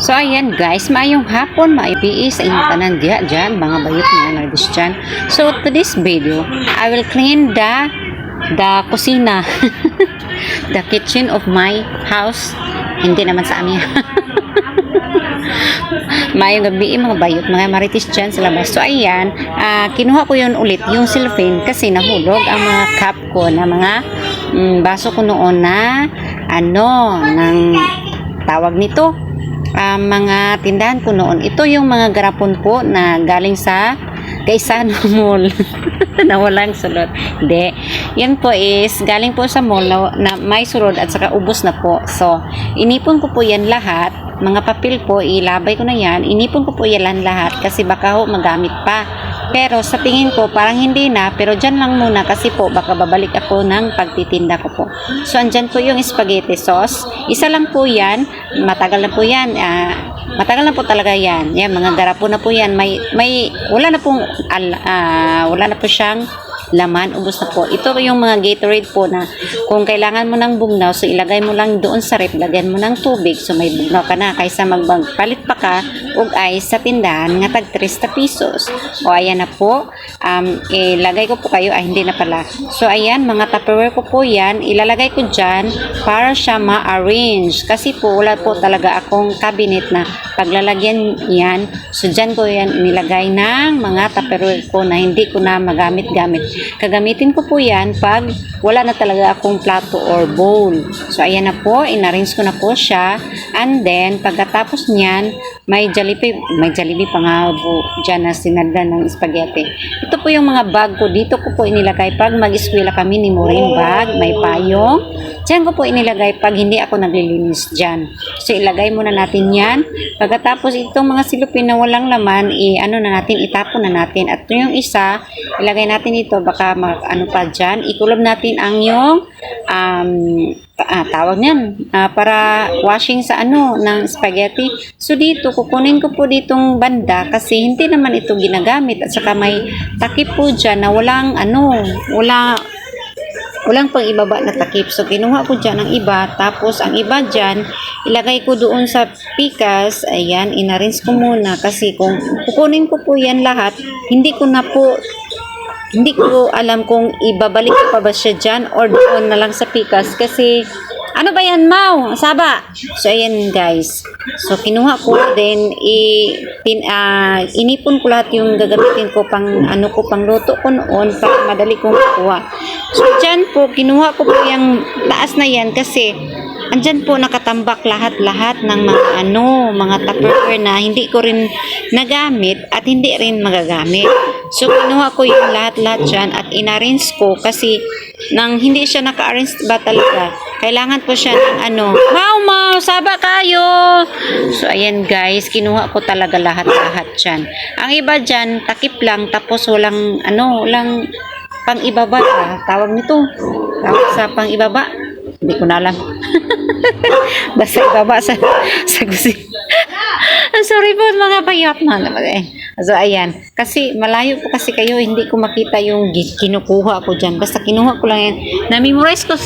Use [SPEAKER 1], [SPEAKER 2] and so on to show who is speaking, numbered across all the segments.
[SPEAKER 1] So ayan guys, maayong hapon, maipiis sa inyong tanan dyan, mga bayot mga nardis dyan. So today's video, I will clean the kusina, the kitchen of my house. Hindi naman sa amin. Mayong gabi mga bayot, mga maritis dyan sa labas. So ayan, kinuha ko yun ulit, yung silphane, kasi nahulog ang mga cup ko na mga baso ko noon na ng tawag nito, mga tindahan ko noon. Ito yung mga garapon po na galing sa Kaisano Mall na walang sulod. Hindi. Yan po is galing po sa mall na may sulod at saka ubos na po. So, inipon ko po yan lahat. Mga papel po, ilabay ko na yan. Inipon ko po yan lahat kasi baka ho magamit pa. Pero sa tingin ko parang hindi na, pero dyan lang muna kasi po baka babalik ako ng pagtitinda ko po. So andyan po yung spaghetti sauce. Isa lang po yan, matagal na po yan. Matagal na po talaga yan. Yan, mga garapo na po yan. Wala na po siyang laman, ubos na po. Ito yung mga Gatorade po na kung kailangan mo ng bugnaw, so ilagay mo lang doon sa rep, lagyan mo ng tubig, so may bugnaw ka na, kaysa magpalit pa ka og ice sa tindahan nga tag 3 pesos. O ayan na po, ilagay ko po kayo, hindi na pala. So ayan, mga Tupperware ko po yan, ilalagay ko dyan para siya ma-arrange, kasi po wala po talaga akong cabinet na paglalagyan yan. So dyan ko yan nilagay ng mga Tupperware ko na hindi ko na magamit-gamit. Kagamitin ko po yan pag wala na talaga akong plato or bowl. So ayan na po, inarrange ko na po siya. And then pagkatapos niyan, may Jollibee pa nga po dyan na sinadlan ng spaghetti. Ito po yung mga bag ko. Dito ko po inilagay pag mag-eskwela kami ni Maureen bag, may payong. Diyan ko po inilagay pag hindi ako naglilinis dyan. So ilagay muna natin yan. Pagkatapos itong mga silupin na walang laman, itapon na natin. At yung isa, ilagay natin ito, baka pa dyan. Ikulob natin ang yung tawag niyan, para washing sa ng spaghetti. So dito, kukunin ko po ditong banda kasi hindi naman ito ginagamit. At saka may takip po dyan na walang pang ibaba na takip. So, kinuha ko dyan ang iba. Tapos, ang iba dyan, ilagay ko doon sa pikas. Ayan, inarinse ko muna. Kasi kung kukunin ko po yan lahat, hindi ko alam kung ibabalik ko pa ba siya dyan or doon na lang sa pikas. Kasi, ano ba yan, Mau? Saba! So, ayan guys. So, kinuha ko din, inipon ko lahat yung gagamitin ko pang luto ko noon para madali kong kuha. So, dyan po, kinuha ko po yung taas na yan kasi andyan po nakatambak lahat-lahat ng mga Tupperware na hindi ko rin nagamit at hindi rin magagamit. So, kinuha ko yung lahat-lahat dyan at inarrange ko kasi nang hindi siya naka-arrange ba talaga, kailangan po siya ng Mau, saba kayo! So, ayan guys, kinuha ko talaga lahat-lahat dyan. Ang iba dyan, takip lang, tapos walang pang ibaba, tawag nito. Tawag sa pang ibaba. Hindi ko na alam. Basta ibaba sa kusina. Sorry po mga bayot na. So ayan, kasi malayo po kasi kayo, hindi ko makita yung kinukuha ko dyan. Basta kinuha ko lang yan. Na-memorize ko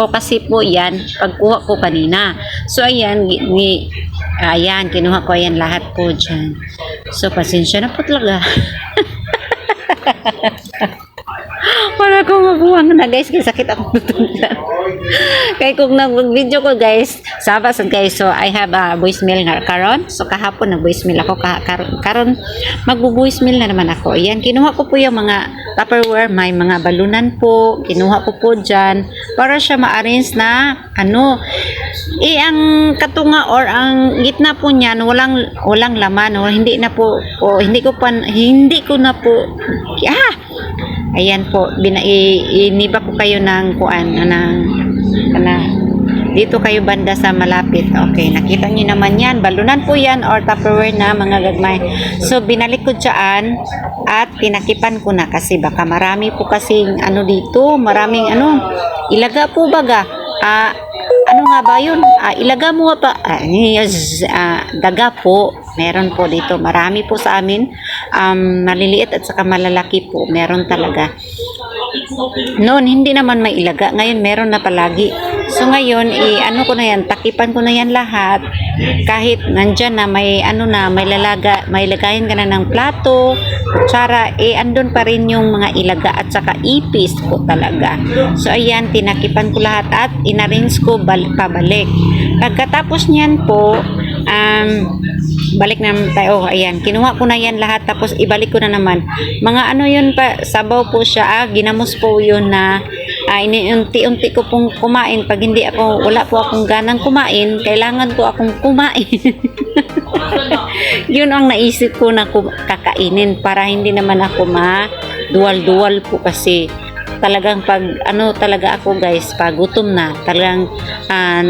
[SPEAKER 1] kasi po yan pagkuha ko kanina. So ayan, kinuha ko yan lahat po dyan. So pasensya na po talaga. Wala akong mabuhang na guys, kasi sakit akong tutundan. Kaya kung nag-video ko guys, sabas guys, so I have a voicemail karon. So kahapon nag-voicemail ako, karon mag-voicemail na naman ako. Yan, kinuha ko po yung mga Tupperware, may mga balunan po, kinuha ko po dyan, para siya ma-arrange na ang katunga or ang gitna po niyan, walang laman, or hindi ko na po ayan po, iniba ko kayo ng dito kayo banda sa malapit. Okay, nakita niyo naman yan, balunan po yan or Tupperware na mga gagmay. So binalik ko dyan at tinakipan ko na kasi baka marami po kasing dito, maraming ilaga po baga, nga ba yun? Ilaga mo pa, daga po, meron po dito, marami po sa amin, maliliit at saka malalaki po, meron talaga. Noon hindi naman may ilaga, ngayon meron na palagi. So So ngayon, ano ko na yan, takipan ko na yan lahat. Kahit nandyan na may ano na, may lagayan ka na ng plato, kutsara, andun pa rin yung mga ilaga at saka ipis po talaga. So ayan, tinakipan ko lahat at inarrange ko pabalik. Pagkatapos niyan po, balik na tayo. Ayan, kinuha ko na yan lahat tapos ibalik ko na naman. Mga ano yun pa, sabaw po siya. Ginamos po yun na unti-unti ko pong kumain. Pag hindi ako, wala po akong ganang kumain, kailangan po akong kumain. Yun ang naisip ko na kakainin para hindi naman ako dual-dual po kasi talagang pag ano talaga ako guys, pag gutom na, talagang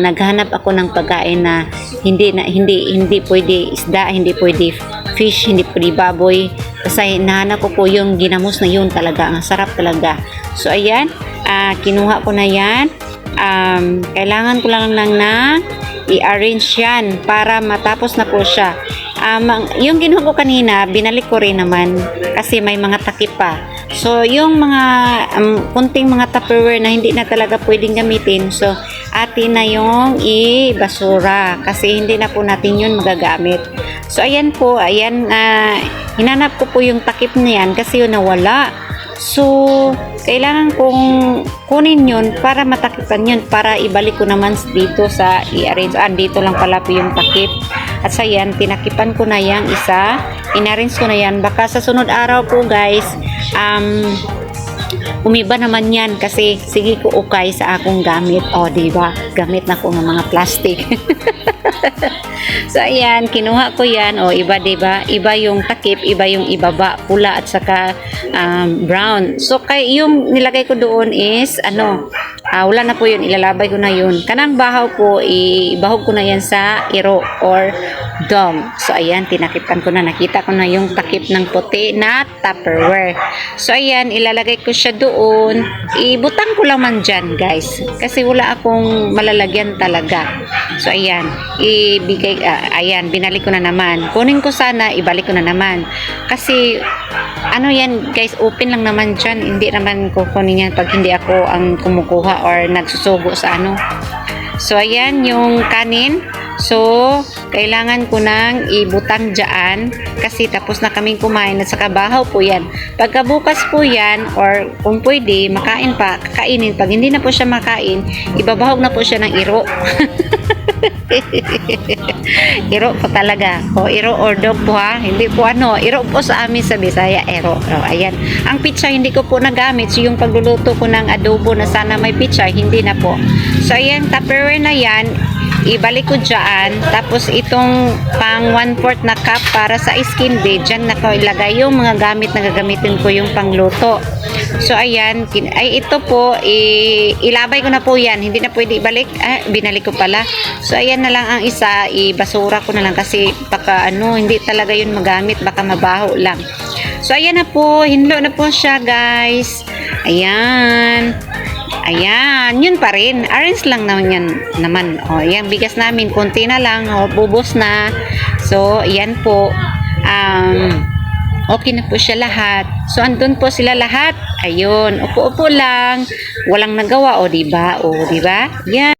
[SPEAKER 1] naghanap ako ng pagkain na hindi pwede isda, hindi pwede fish, hindi pwede baboy. Kasi nahanap ko po yung ginamos na yun talaga, ang sarap talaga. So ayan, kinuha ko na yan. Kailangan ko lang na i-arrange yan para matapos na po siya. Yung ginuha ko kanina, binalik ko rin naman kasi may mga takip pa. So, yung mga kunting mga Tupperware na hindi na talaga pwedeng gamitin, so, atin na yung i-basura kasi hindi na po natin yun magagamit. So, ayan po, ayan, hinanap ko po yung takip na yan kasi yun nawala. So, kailangan kong kunin yun para matakipan yun para ibalik ko naman dito sa i-arrange. Dito lang pala po yung takip. At sa yan, tinakipan ko na yung isa. In-arrange ko na yan. Baka sa sunod araw po guys, umiba naman yan kasi sige ko ukay sa akong gamit. O, diba? Gamit na ko ng mga plastic. So, ayan, kinuha ko yan. O, iba, diba? Iba yung takip, iba yung ibaba, pula at saka brown. So, yung nilagay ko doon is, wala na po yun, ilalabay ko na yun. Kanang bahaw po, ibahog ko na yan sa iro or dog. So, ayan, tinakipan ko na, nakita ko na yung takip ng puti na Tupperware. So, ayan, ilalagay ko siya doon. Ibutang ko lang man dyan, guys. Kasi wala akong malalagyan talaga. So, ayan, ayan, binalik ko na naman. Kunin ko sana, ibalik ko na naman. Kasi, yan, guys, open lang naman dyan. Hindi naman kukunin yan pag hindi ako ang kumukuha or nagsusugo sa So, ayan, yung kanin. So, kailangan ko nang ibutang dyan kasi tapos na kaming kumain at saka bahaw po yan. Pagkabukas po yan or kung pwede, makain pa, kakainin. Pag hindi na po siya makain, ibabahog na po siya ng iro. Iro po talaga. O, iro or dog po ha. Hindi po iro po sa amin sa Bisaya, iro. O, ayan. Ang pichay hindi ko po nagamit. So, yung pagluluto ko ng adobo na sana may pichay, hindi na po. So, ayan, Tupperware na yan. Ibalik ko dyan. Tapos, itong pang 1/4 na cup para sa skin day, dyan na ko ilagay yung mga gamit na gagamitin ko yung pangluto. So, ayan. Ito po, ilabay ko na po yan. Hindi na pwede ibalik. Binalik ko pala. So, ayan na lang ang isa. Ibasura ko na lang kasi baka hindi talaga yun magamit. Baka mabaho lang. So, ayan na po. Hinlo na po siya, guys. Ayan. Ayan, yun pa rin. Arrange lang naman yan naman. O, ayan, bigas namin. Kunti na lang. O, bubos na. So, ayan po. Okay na po siya lahat. So, andun po sila lahat. Ayun, upo-upo lang. Walang nagawa. O, diba? O, diba? Yan.